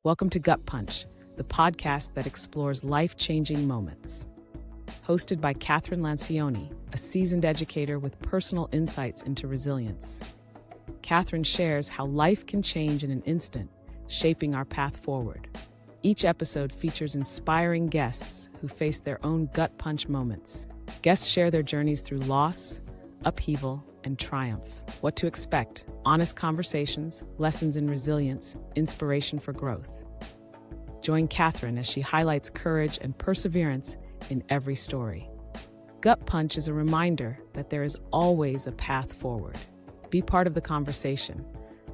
Welcome to Gut Punch, the podcast that explores life-changing moments. Hosted by Kathryn Lancioni, a seasoned educator with personal insights into resilience. Kathryn shares how life can change in an instant, shaping our path forward. Each episode features inspiring guests who face their own gut punch moments. Guests share their journeys through loss, upheaval, and triumph. What to expect: honest conversations, lessons in resilience, inspiration for growth. Join Kathryn as she highlights courage and perseverance in every story. Gut Punch is a reminder that there is always a path forward. Be part of the conversation.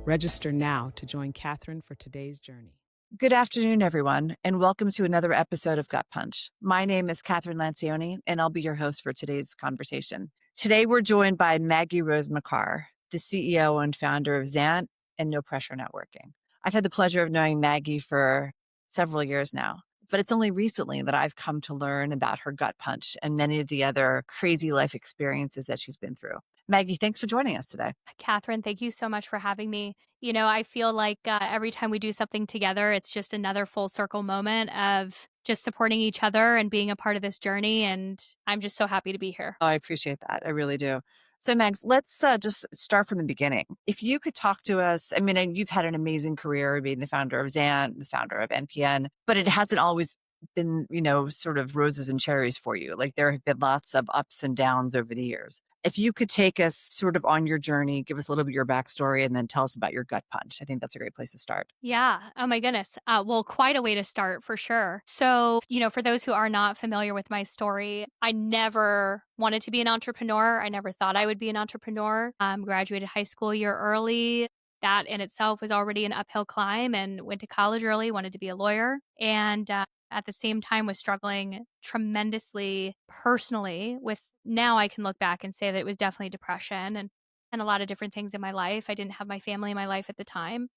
Register now to join Kathryn for today's journey. Good afternoon, everyone, and welcome to another episode of Gut Punch. My name is Kathryn Lancioni, and I'll be your host for today's conversation. Today, we're joined by Maggie Rose Macar, the CEO and founder of Zant and No Pressure Networking. I've had the pleasure of knowing Maggie for several years now, but it's only recently that I've come to learn about her gut punch and many of the other crazy life experiences that she's been through. Maggie, thanks for joining us today. Kathryn, thank you so much for having me. I feel like every time we do something together, it's just another full circle moment of just supporting each other and being a part of this journey. And I'm just so happy to be here. Oh, I appreciate that. I really do. So, Mags, let's just start from the beginning. If you could talk to us, and you've had an amazing career being the founder of Zant, the founder of NPN, but it hasn't always been, sort of roses and cherries for you. Like there have been lots of ups and downs over the years. If you could take us sort of on your journey, give us a little bit of your backstory, and then tell us about your gut punch. I think that's a great place to start. Yeah. Oh my goodness. Well, quite a way to start for sure. So, for those who are not familiar with my story, I never wanted to be an entrepreneur. I never thought I would be an entrepreneur. Graduated high school a year early. That in itself was already an uphill climb, and went to college early, wanted to be a lawyer. And at the same time was struggling tremendously personally with, now I can look back and say that it was definitely depression and a lot of different things in my life. I didn't have my family in my life at the time.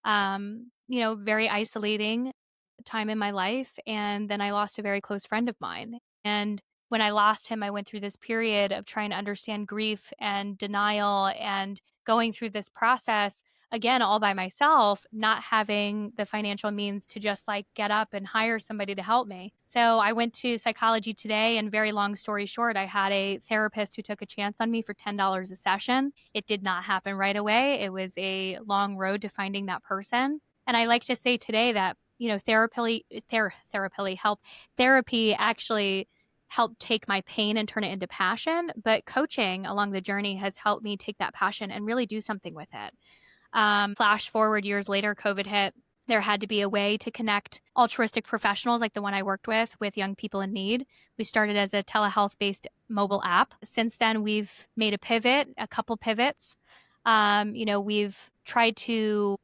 Very isolating time in my life. And then I lost a very close friend of mine. And when I lost him, I went through this period of trying to understand grief and denial and going through this process again, all by myself, not having the financial means to just get up and hire somebody to help me. So I went to Psychology Today, and very long story short, I had a therapist who took a chance on me for $10 a session. It did not happen right away. It was a long road to finding that person. And I like to say today that, therapy actually helped take my pain and turn it into passion. But coaching along the journey has helped me take that passion and really do something with it. Flash forward years later, COVID hit. There had to be a way to connect altruistic professionals like the one I worked with young people in need. We started as a telehealth-based mobile app. Since then, we've made a couple pivots. We've tried to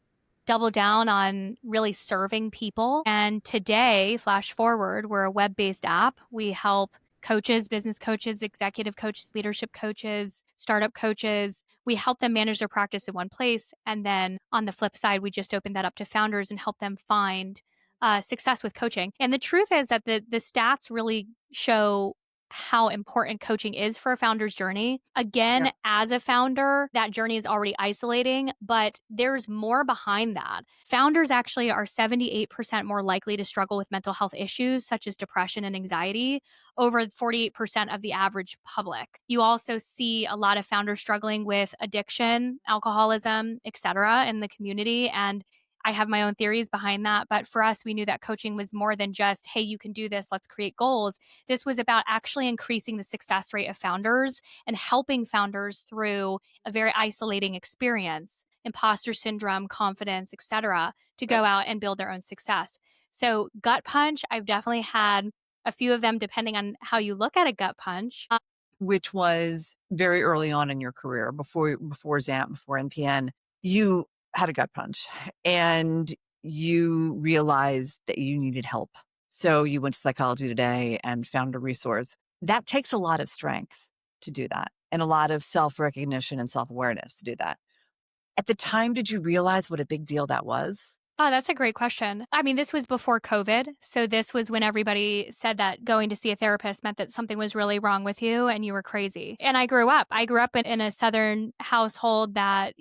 double down on really serving people. And today, flash forward, we're a web-based app. We help coaches, business coaches, executive coaches, leadership coaches, startup coaches. We help them manage their practice in one place. And then on the flip side, we just open that up to founders and help them find success with coaching. And the truth is that the stats really show how important coaching is for a founder's journey. Again, As a founder, that journey is already isolating, but there's more behind that. Founders actually are 78% more likely to struggle with mental health issues such as depression and anxiety over 48% of the average public. You also see a lot of founders struggling with addiction, alcoholism, etc. in the community. And I have my own theories behind that. But for us, we knew that coaching was more than just, hey, you can do this, let's create goals. This was about actually increasing the success rate of founders and helping founders through a very isolating experience, imposter syndrome, confidence, etc., to go out and build their own success. So gut punch, I've definitely had a few of them depending on how you look at a gut punch. Which was very early on in your career, before Zant, before NPN. You had a gut punch and you realized that you needed help. So you went to Psychology Today and found a resource. That takes a lot of strength to do that, and a lot of self-recognition and self-awareness to do that. At the time, did you realize what a big deal that was? Oh, that's a great question. I mean, this was before COVID. So this was when everybody said that going to see a therapist meant that something was really wrong with you and you were crazy. And I grew up. in a Southern household that,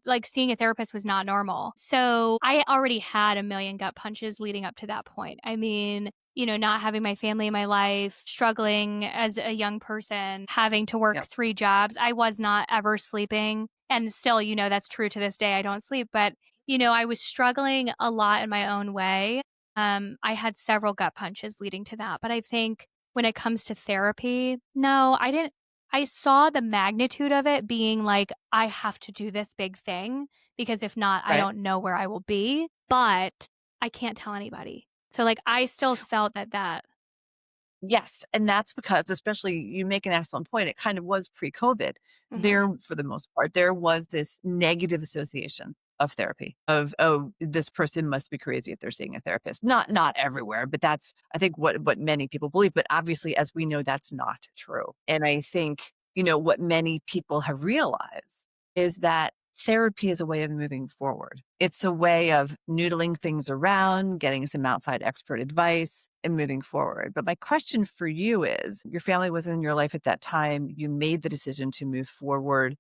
like seeing a therapist was not normal. So I already had a million gut punches leading up to that point. I mean, not having my family in my life, struggling as a young person, having to work Yep. 3 jobs. I was not ever sleeping. And still, that's true to this day. I don't sleep, but I was struggling a lot in my own way. I had several gut punches leading to that. But I think when it comes to therapy, no, I didn't. I saw the magnitude of it being like, I have to do this big thing because if not, I Right. don't know where I will be. But I can't tell anybody. So, like, I still felt that. Yes. And that's because, especially you make an excellent point, it kind of was pre-COVID. Mhm. There, for the most part, there was this negative association of therapy of, oh, this person must be crazy if they're seeing a therapist. Not everywhere, but that's, I think, what many people believe. But obviously, as we know, that's not true. And I think, what many people have realized is that therapy is a way of moving forward. It's a way of noodling things around, getting some outside expert advice, and moving forward. But my question for you is, your family was in your life at that time. You made the decision to move forward.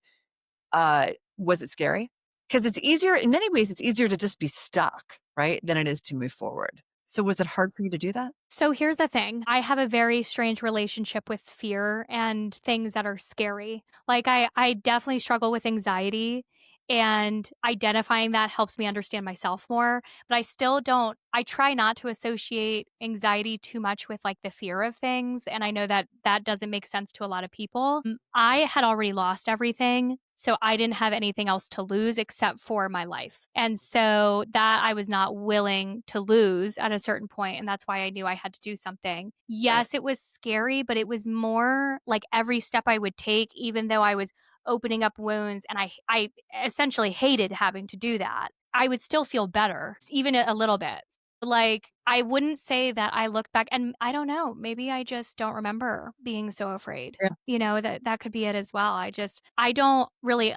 Was it scary? Because it's easier, in many ways, it's easier to just be stuck, right, than it is to move forward. So was it hard for you to do that? So here's the thing. I have a very strange relationship with fear and things that are scary. Like I definitely struggle with anxiety and identifying that helps me understand myself more, but I still don't I try not to associate anxiety too much with like the fear of things and I know that that doesn't make sense to a lot of people. I had already lost everything. So I didn't have anything else to lose except for my life. And so that I was not willing to lose at a certain point, and that's why I knew I had to do something. Right. Yes, it was scary, but it was more like every step I would take, even though I was opening up wounds and I essentially hated having to do that. I would still feel better, even a little bit. Like, I wouldn't say that I look back and I don't know, maybe I just don't remember being so afraid. Yeah. That could be it as well. I don't really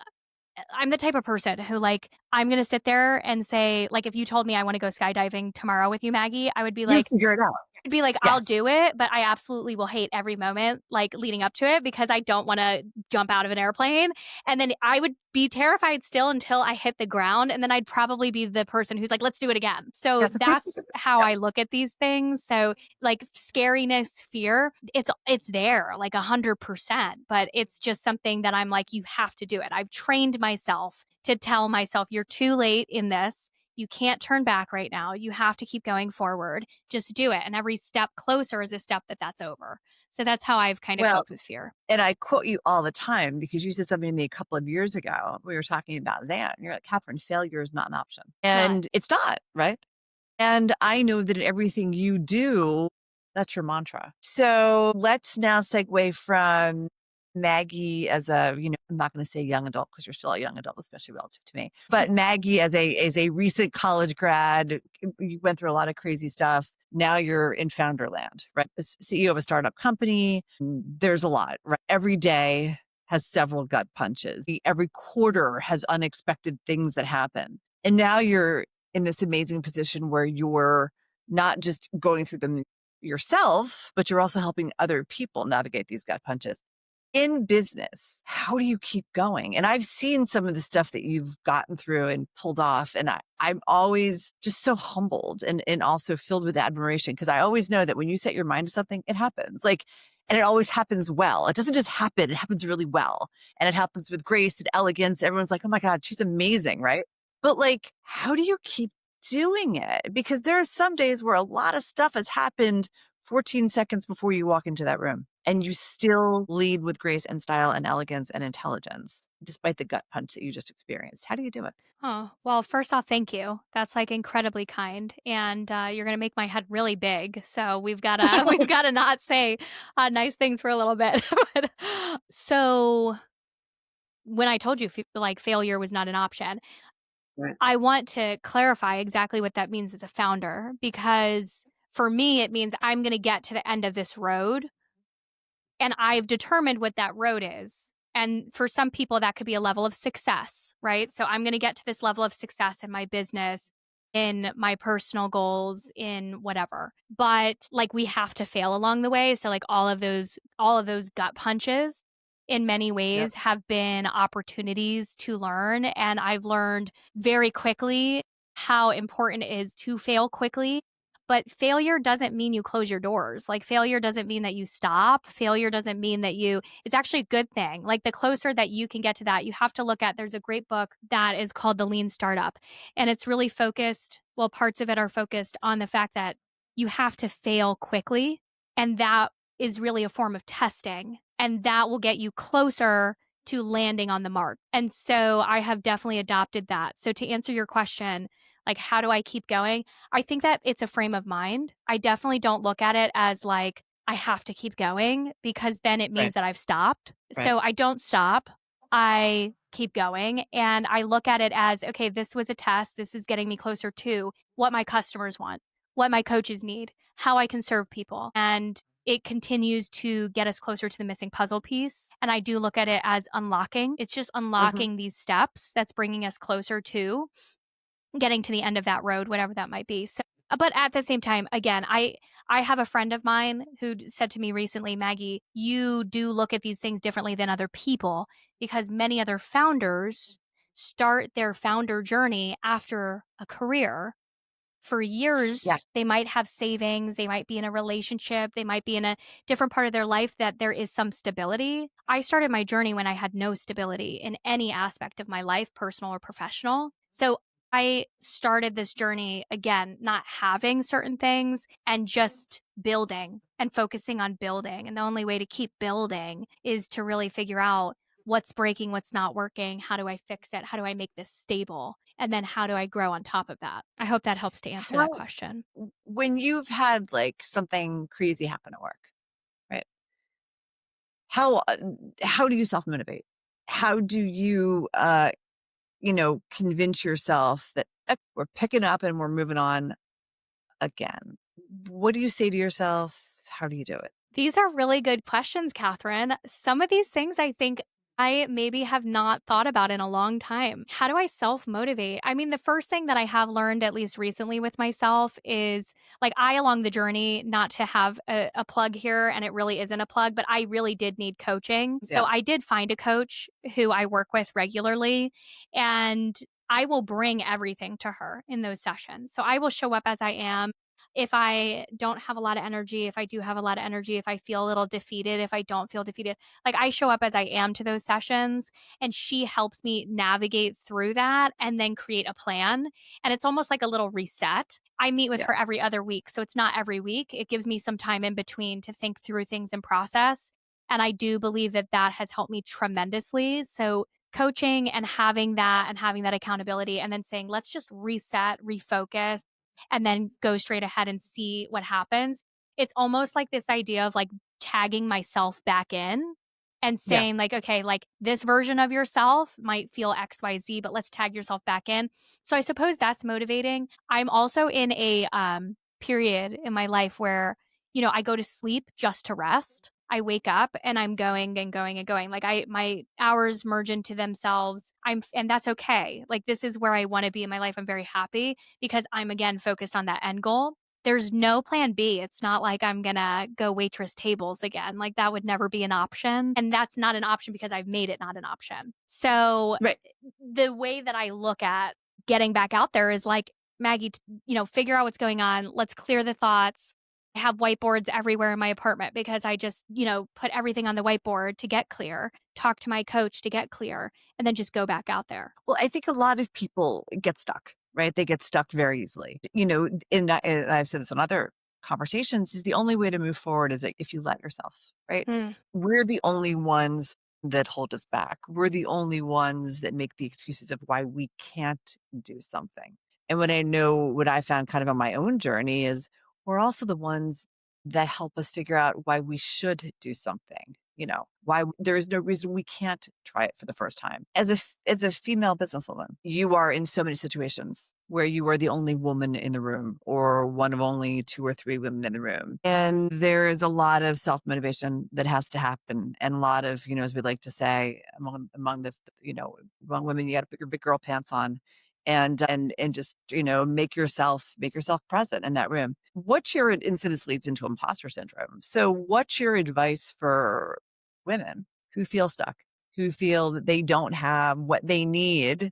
I'm the type of person who like I'm going to sit there and say like if you told me I want to go skydiving tomorrow with you Maggie, I would be You like figure it out. I'd be like, I'll Yes. do it, but I absolutely will hate every moment like leading up to it because I don't want to jump out of an airplane. And then I would be terrified still until I hit the ground. And then I'd probably be the person who's like, let's do it again. So Yes, of course you do. that's how Yeah. I look at these things. So like scariness, fear, it's there like 100%, but it's just something that I'm like, you have to do it. I've trained myself to tell myself, you're too late in this. You can't turn back right now. You have to keep going forward. Just do it. And every step closer is a step that's over. So that's how I've kind of Well, coped with fear. and I quote you all the time because you said something to me a couple of years ago. We were talking about Zant. You're like, Kathryn, failure is not an option. Not. And it's not, right? And I know that in everything you do, that's your mantra. So let's now segue from Maggie as a, I'm not going to say young adult because you're still a young adult, especially relative to me. But Maggie as a recent college grad, you went through a lot of crazy stuff. Now you're in founder land, right? CEO of a startup company. There's a lot, right? Every day has several gut punches. Every quarter has unexpected things that happen. And now you're in this amazing position where you're not just going through them yourself, but you're also helping other people navigate these gut punches. In business, how do you keep going? And I've seen some of the stuff that you've gotten through and pulled off. And I'm always just so humbled and also filled with admiration because I always know that when you set your mind to something, it happens. And it always happens well. It doesn't just happen, it happens really well. And it happens with grace and elegance. Everyone's like, oh my God, she's amazing, right? But how do you keep doing it? Because there are some days where a lot of stuff has happened 14 seconds before you walk into that room and you still lead with grace and style and elegance and intelligence, despite the gut punch that you just experienced. How do you do it? Oh, well, first off, thank you. That's like incredibly kind. And you're going to make my head really big. So we've got to, we've got to not say nice things for a little bit. So when I told you like failure was not an option, Right. I want to clarify exactly what that means as a founder, because for me, it means I'm going to get to the end of this road and I've determined what that road is. And for some people, that could be a level of success, right? So I'm going to get to this level of success in my business in my personal goals, in whatever. But like we have to fail along the way. So like all of those gut punches in many Yep. ways have been opportunities to learn. And I've learned very quickly how important it is to fail quickly. But failure doesn't mean you close your doors. Like failure doesn't mean that you stop. Failure doesn't mean that it's actually a good thing. Like the closer that you can get to that, you have to look at, there's a great book that is called The Lean Startup. And it's really focused, well, parts of it are focused on the fact that you have to fail quickly. And that is really a form of testing. And that will get you closer to landing on the mark. And so I have definitely adopted that. So to answer your question, like, how do I keep going? I think that it's a frame of mind. I definitely don't look at it as like, I have to keep going because then it means Right. that I've stopped. Right. So I don't stop. I keep going and I look at it as, okay, this was a test. This is getting me closer to what my customers want, what my coaches need, how I can serve people. And it continues to get us closer to the missing puzzle piece. And I do look at it as unlocking. It's just unlocking these steps that's bringing us closer to getting to the end of that road, whatever that might be. So, but at the same time, again, I have a friend of mine who said to me recently, Maggie, you do look at these things differently than other people because many other founders start their founder journey after a career. For years, Yeah. they might have savings, they might be in a relationship, they might be in a different part of their life that there is some stability. I started my journey when I had no stability in any aspect of my life, personal or professional. So I started this journey again, not having certain things and just building and focusing on building. And the only way to keep building is to really figure out what's breaking, what's not working, how do I fix it, how do I make this stable, and then how do I grow on top of that. I hope that helps to answer that question. When you've had like something crazy happen at work, right? How do you self-motivate? How do you convince yourself that we're picking up and we're moving on again? What do you say to yourself? How do you do it? These are really good questions, Kathryn. Some of these things I think I maybe have not thought about in a long time. How do I self-motivate? I mean, the first thing that I have learned, at least recently with myself, is like along the journey, not to have a plug here, and it really isn't a plug, but I really did need coaching. Yeah. So I did find a coach who I work with regularly, and I will bring everything to her in those sessions. So I will show up as I am. If I don't have a lot of energy, if I do have a lot of energy, if I feel a little defeated, if I don't feel defeated, like I show up as I am to those sessions and she helps me navigate through that and then create a plan. And it's almost like a little reset. I meet with her every other week. So it's not every week. It gives me some time in between to think through things and process. And I do believe that that has helped me tremendously. So coaching and having that accountability and then saying, let's just reset, refocus, and then go straight ahead and see what happens. It's almost like this idea of like tagging myself back in and saying like, okay, like this version of yourself might feel XYZ, but let's tag yourself back in. So I suppose that's motivating. I'm also in a period in my life where, I go to sleep just to rest. I wake up and I'm going and going and going. Like my hours merge into themselves. And that's okay. Like this is where I want to be in my life. I'm very happy because I'm again focused on that end goal. There's no plan B. It's not like I'm going to go waitress tables again. Like that would never be an option. And that's not an option because I've made it not an option. So the way that I look at getting back out there is like, Maggie, figure out what's going on. Let's clear the thoughts. I have whiteboards everywhere in my apartment because I just, put everything on the whiteboard to get clear, talk to my coach to get clear, and then just go back out there. Well, I think a lot of people get stuck, right? They get stuck very easily. And I've said this in other conversations, is the only way to move forward is if you let yourself, right? We're the only ones that hold us back. We're the only ones that make the excuses of why we can't do something. And what I found kind of on my own journey is we're also the ones that help us figure out why we should do something, why there is no reason we can't try it for the first time. As a female businesswoman, you are in so many situations where you are the only woman in the room or one of only 2 or 3 women in the room. And there is a lot of self-motivation that has to happen. And a lot of, as we like to say, among women, you got to put your big girl pants on and just, make yourself present in that room. And so this leads into imposter syndrome. So what's your advice for women who feel stuck, who feel that they don't have what they need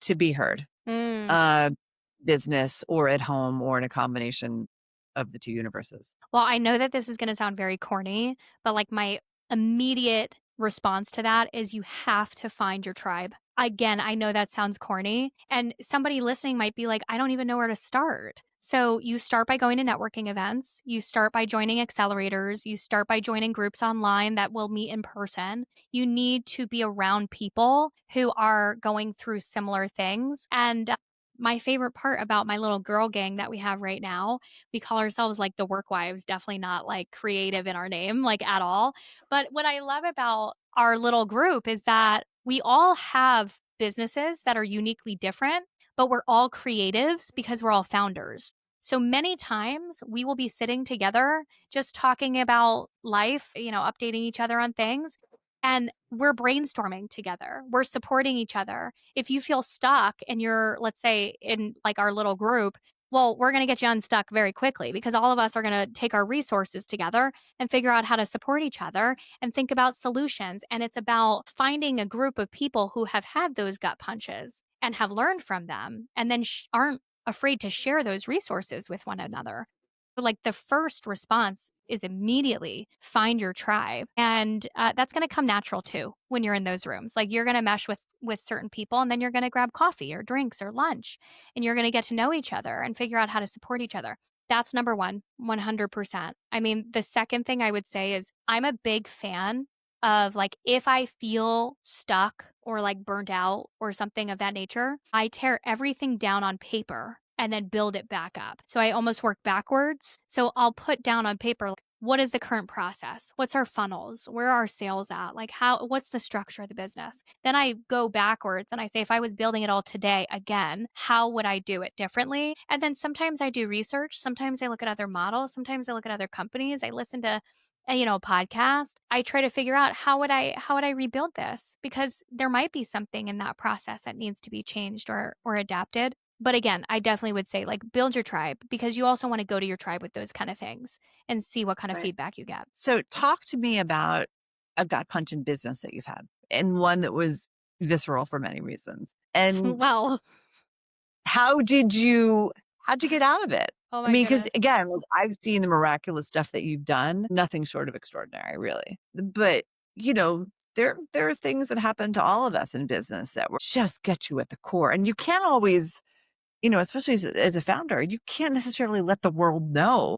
to be heard, Mm. business or at home or in a combination of the two universes? Well, I know that this is going to sound very corny, but like my immediate response to that is you have to find your tribe. Again, I know that sounds corny, and somebody listening might be like, I don't even know where to start. So you start by going to networking events, you start by joining accelerators, you start by joining groups online that will meet in person. You need to be around people who are going through similar things. And my favorite part about my little girl gang that we have right now, we call ourselves like the work wives, definitely not like creative in our name, like at all. But what I love about our little group is that we all have businesses that are uniquely different, but we're all creatives because we're all founders. So many times we will be sitting together just talking about life, updating each other on things. And we're brainstorming together. We're supporting each other. If you feel stuck and you're, let's say, in like our little group, well, we're going to get you unstuck very quickly because all of us are going to take our resources together and figure out how to support each other and think about solutions. And it's about finding a group of people who have had those gut punches and have learned from them and then aren't afraid to share those resources with one another. Like the first response is immediately find your tribe, and that's going to come natural too when you're in those rooms. Like you're going to mesh with certain people, and then you're going to grab coffee or drinks or lunch, and you're going to get to know each other and figure out how to support each other. That's number one, 100%. I mean, the second thing I would say is I'm a big fan of like if I feel stuck or like burnt out or something of that nature, I tear everything down on paper and then build it back up. So I almost work backwards. So I'll put down on paper, like, what is the current process? What's our funnels? Where are our sales at? Like what's the structure of the business? Then I go backwards and I say, if I was building it all today again, how would I do it differently? And then sometimes I do research. Sometimes I look at other models. Sometimes I look at other companies. I listen to a podcast. I try to figure out how would I rebuild this, because there might be something in that process that needs to be changed or adapted. But again, I definitely would say like build your tribe, because you also want to go to your tribe with those kind of things and see what kind of Right. feedback you get. So talk to me about a gut punch in business that you've had, and one that was visceral for many reasons. And Well, how'd you get out of it? oh I my mean, because goodness. again, like, I've seen the miraculous stuff that you've done, nothing short of extraordinary, really. But, there are things that happen to all of us in business that will just get you at the core. And you can't always, especially as a founder, you can't necessarily let the world know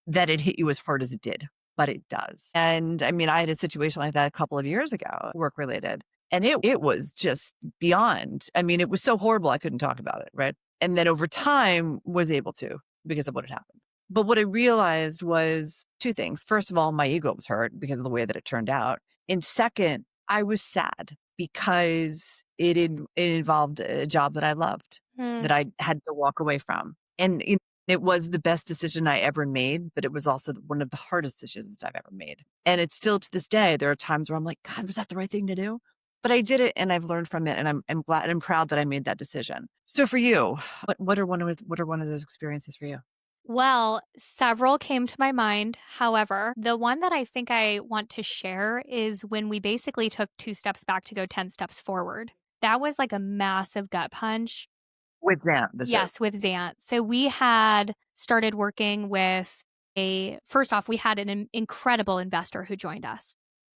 that it hit you as hard as it did, but it does. And I mean, I had a situation like that a couple of years ago, work related, and it was just beyond. I mean, it was so horrible I couldn't talk about it, right? And then over time was able to, because of what had happened. But what I realized was two things. First of all, my ego was hurt because of the way that it turned out. And second, I was sad because it involved a job that I loved, that I had to walk away from. And it was the best decision I ever made, but it was also one of the hardest decisions I've ever made. And it's still to this day, there are times where I'm like, God, was that the right thing to do? But I did it, and I've learned from it, and I'm glad and I'm proud that I made that decision. So for you, what are one of those experiences for you? Well, several came to my mind. However, the one that I think I want to share is when we basically took 2 steps back to go 10 steps forward. That was like a massive gut punch. With Zant, this is. Yes, with Zant. So we had started working with first off, we had an incredible investor who joined us.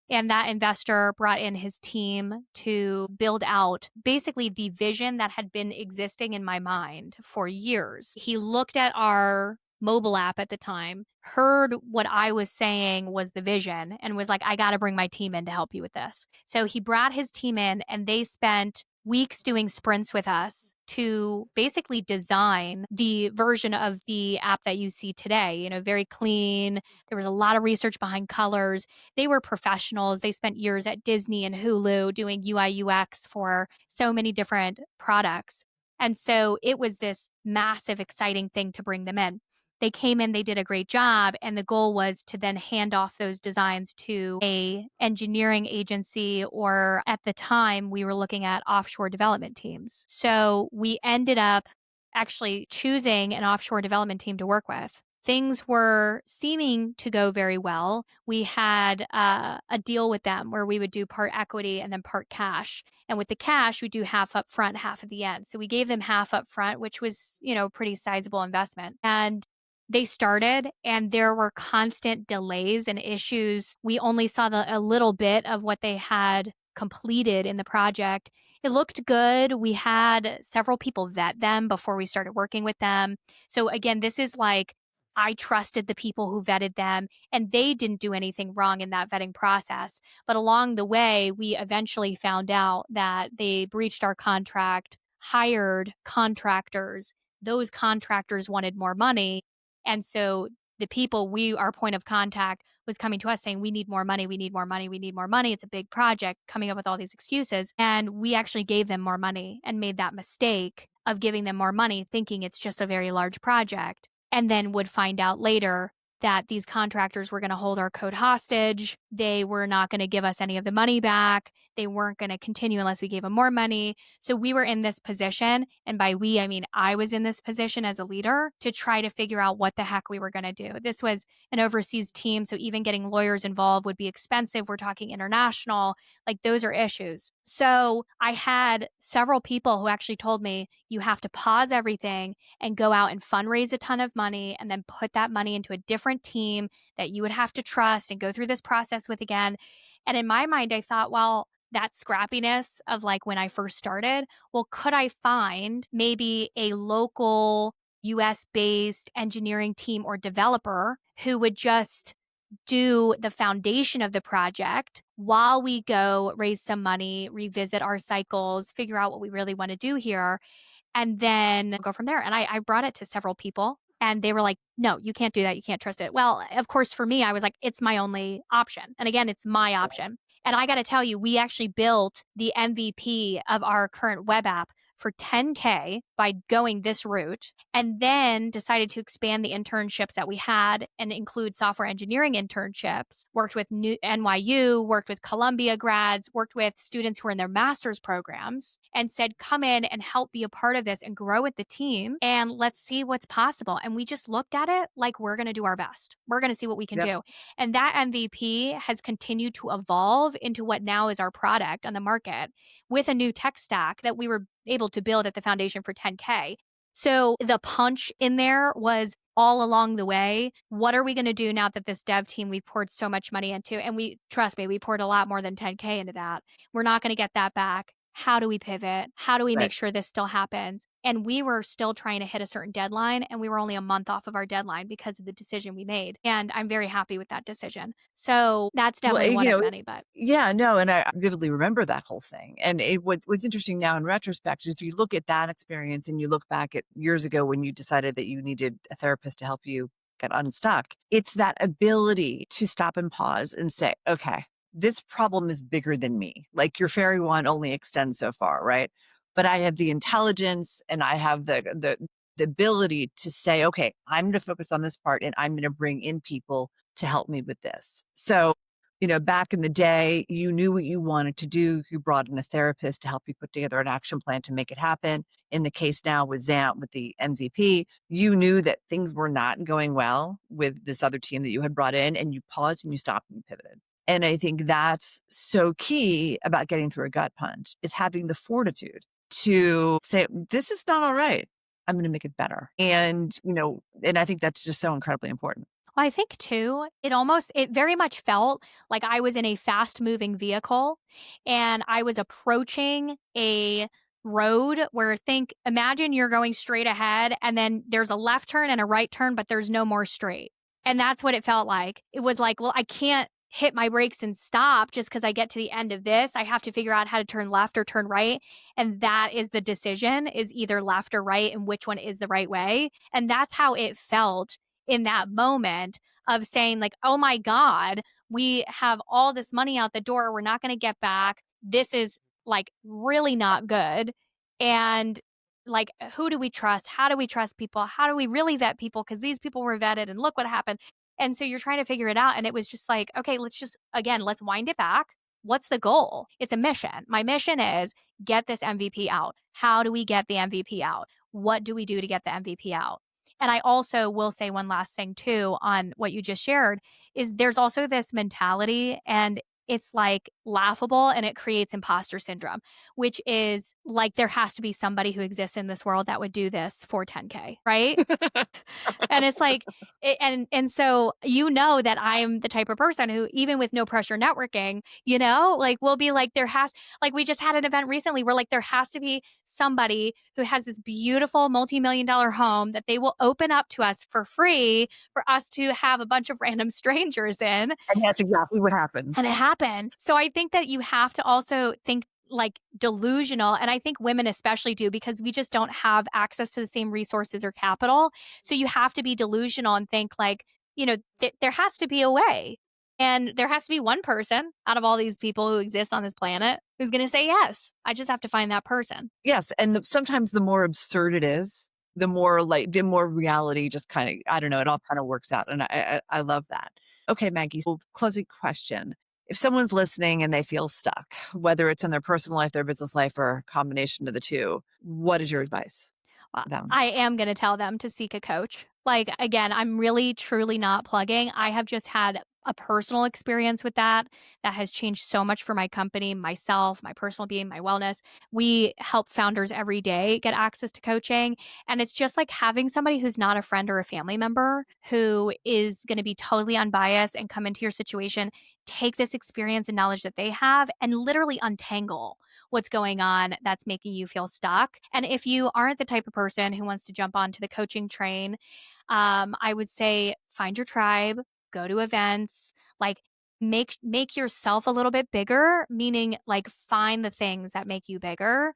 And that investor brought in his team to build out basically the vision that had been existing in my mind for years. He looked at our mobile app at the time, heard what I was saying was the vision, and was like, I got to bring my team in to help you with this. So he brought his team in, and they spent weeks doing sprints with us to basically design the version of the app that you see today, very clean. There was a lot of research behind colors. They were professionals. They spent years at Disney and Hulu doing UI UX for so many different products. And so it was this massive, exciting thing to bring them in. They came in, they did a great job, and the goal was to then hand off those designs to a engineering agency, or at the time we were looking at offshore development teams. So we ended up actually choosing an offshore development team to work with. Things were seeming to go very well. We had a deal with them where we would do part equity and then part cash. And with the cash, we do half up front, half at the end. So we gave them half up front, which was, pretty sizable investment. And they started, and there were constant delays and issues. We only saw a little bit of what they had completed in the project. It looked good. We had several people vet them before we started working with them. So again, this is like, I trusted the people who vetted them, and they didn't do anything wrong in that vetting process. But along the way, we eventually found out that they breached our contract, hired contractors. Those contractors wanted more money. And so the people, our point of contact was coming to us saying, we need more money, we need more money, we need more money. It's a big project, coming up with all these excuses. And we actually gave them more money and made that mistake of giving them more money, thinking it's just a very large project. And then would find out later that these contractors were going to hold our code hostage. They were not going to give us any of the money back. They weren't going to continue unless we gave them more money. So we were in this position. And by we, I mean, I was in this position as a leader to try to figure out what the heck we were going to do. This was an overseas team. So even getting lawyers involved would be expensive. We're talking international, like those are issues. So I had several people who actually told me, you have to pause everything and go out and fundraise a ton of money and then put that money into a different team that you would have to trust and go through this process with again. And in my mind, I thought, well, that scrappiness of like when I first started, well, could I find maybe a local US-based engineering team or developer who would just do the foundation of the project while we go raise some money, revisit our cycles, figure out what we really want to do here, and then go from there. And I brought it to several people, and they were like, no, you can't do that. You can't trust it. Well, of course, for me, I was like, it's my only option. And again, it's my option. And I got to tell you, we actually built the MVP of our current web app for $10K by going this route, and then decided to expand the internships that we had and include software engineering internships, worked with NYU, worked with Columbia grads, worked with students who are in their master's programs, and said, come in and help be a part of this and grow with the team, and let's see what's possible. And we just looked at it like, we're going to do our best. We're going to see what we can do. And that MVP has continued to evolve into what now is our product on the market with a new tech stack that we were able to build at the foundation for $10K. So the punch in there was all along the way. What are we going to do now that this dev team we've poured so much money into? And trust me, we poured a lot more than $10K into that. We're not going to get that back. How do we pivot? How do we make sure this still happens? And we were still trying to hit a certain deadline, and we were only a month off of our deadline because of the decision we made. And I'm very happy with that decision. So that's definitely one of many. But yeah, no, and I vividly remember that whole thing. And what's interesting now in retrospect is if you look at that experience and you look back at years ago when you decided that you needed a therapist to help you get unstuck, it's that ability to stop and pause and say, okay, this problem is bigger than me. Like your fairy wand only extends so far, right? But I have the intelligence and I have the ability to say, okay, I'm going to focus on this part and I'm going to bring in people to help me with this. So, back in the day, you knew what you wanted to do. You brought in a therapist to help you put together an action plan to make it happen. In the case now with Zant, with the MVP, you knew that things were not going well with this other team that you had brought in, and you paused and you stopped and you pivoted. And I think that's so key about getting through a gut punch, is having the fortitude to say, this is not all right. I'm going to make it better. And, and I think that's just so incredibly important. Well, I think too, it very much felt like I was in a fast moving vehicle and I was approaching a road where imagine you're going straight ahead and then there's a left turn and a right turn, but there's no more straight. And that's what it felt like. It was like, well, I can't hit my brakes and stop just because I get to the end of this. I have to figure out how to turn left or turn right. And that is the decision, is either left or right, and which one is the right way. And that's how it felt in that moment of saying like, oh my God, we have all this money out the door. We're not going to get back. This is like really not good. And like, who do we trust? How do we trust people? How do we really vet people? Because these people were vetted and look what happened. And so you're trying to figure it out. And it was just like, okay, let's wind it back. What's the goal? It's a mission. My mission is get this MVP out. How do we get the MVP out? What do we do to get the MVP out? And I also will say one last thing too on what you just shared is there's also this mentality, and it's like laughable, and it creates imposter syndrome, which is like there has to be somebody who exists in this world that would do this for 10K, right? And it's like and so that I'm the type of person who, even with no pressure networking, like we'll be like we just had an event recently where like there has to be somebody who has this beautiful multi-million-dollar home that they will open up to us for free for us to have a bunch of random strangers in. And that's exactly what happened. And it happened. So I think that you have to also think like delusional. And I think women especially do, because we just don't have access to the same resources or capital. So you have to be delusional and think like, there has to be a way. And there has to be one person out of all these people who exist on this planet who's going to say yes. I just have to find that person. Yes. And sometimes the more absurd it is, the more reality just kind of, I don't know, it all kind of works out. And I love that. Okay, Maggie, so closing question. If someone's listening and they feel stuck, whether it's in their personal life, their business life, or a combination of the two, what is your advice? Well, I am going to tell them to seek a coach. Like, again, I'm really, truly not plugging. I have just had a personal experience with that has changed so much for my company, myself, my personal being, my wellness. We help founders every day get access to coaching. And it's just like having somebody who's not a friend or a family member who is going to be totally unbiased and come into your situation, take this experience and knowledge that they have, and literally untangle what's going on that's making you feel stuck. And if you aren't the type of person who wants to jump onto the coaching train, I would say find your tribe, go to events, like make yourself a little bit bigger, meaning like find the things that make you bigger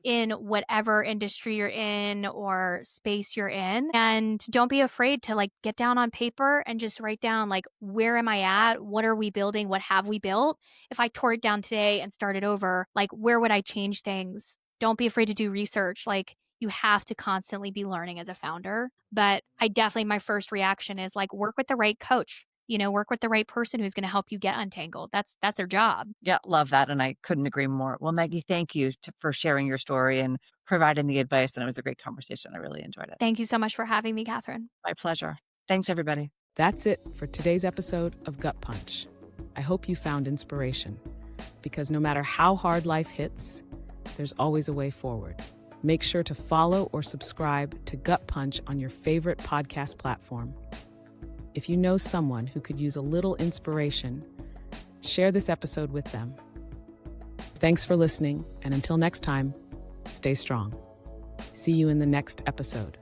in whatever industry you're in or space you're in. And don't be afraid to like get down on paper and just write down like, where am I at? What are we building? What have we built? If I tore it down today and started over, like where would I change things? Don't be afraid to do research. Like you have to constantly be learning as a founder. But my first reaction is like, work with the right coach. Work with the right person who's going to help you get untangled. That's their job. Yeah, love that. And I couldn't agree more. Well, Maggie, thank you for sharing your story and providing the advice. And it was a great conversation. I really enjoyed it. Thank you so much for having me, Kathryn. My pleasure. Thanks, everybody. That's it for today's episode of Gut Punch. I hope you found inspiration, because no matter how hard life hits, there's always a way forward. Make sure to follow or subscribe to Gut Punch on your favorite podcast platform. If you know someone who could use a little inspiration, share this episode with them. Thanks for listening, and until next time, stay strong. See you in the next episode.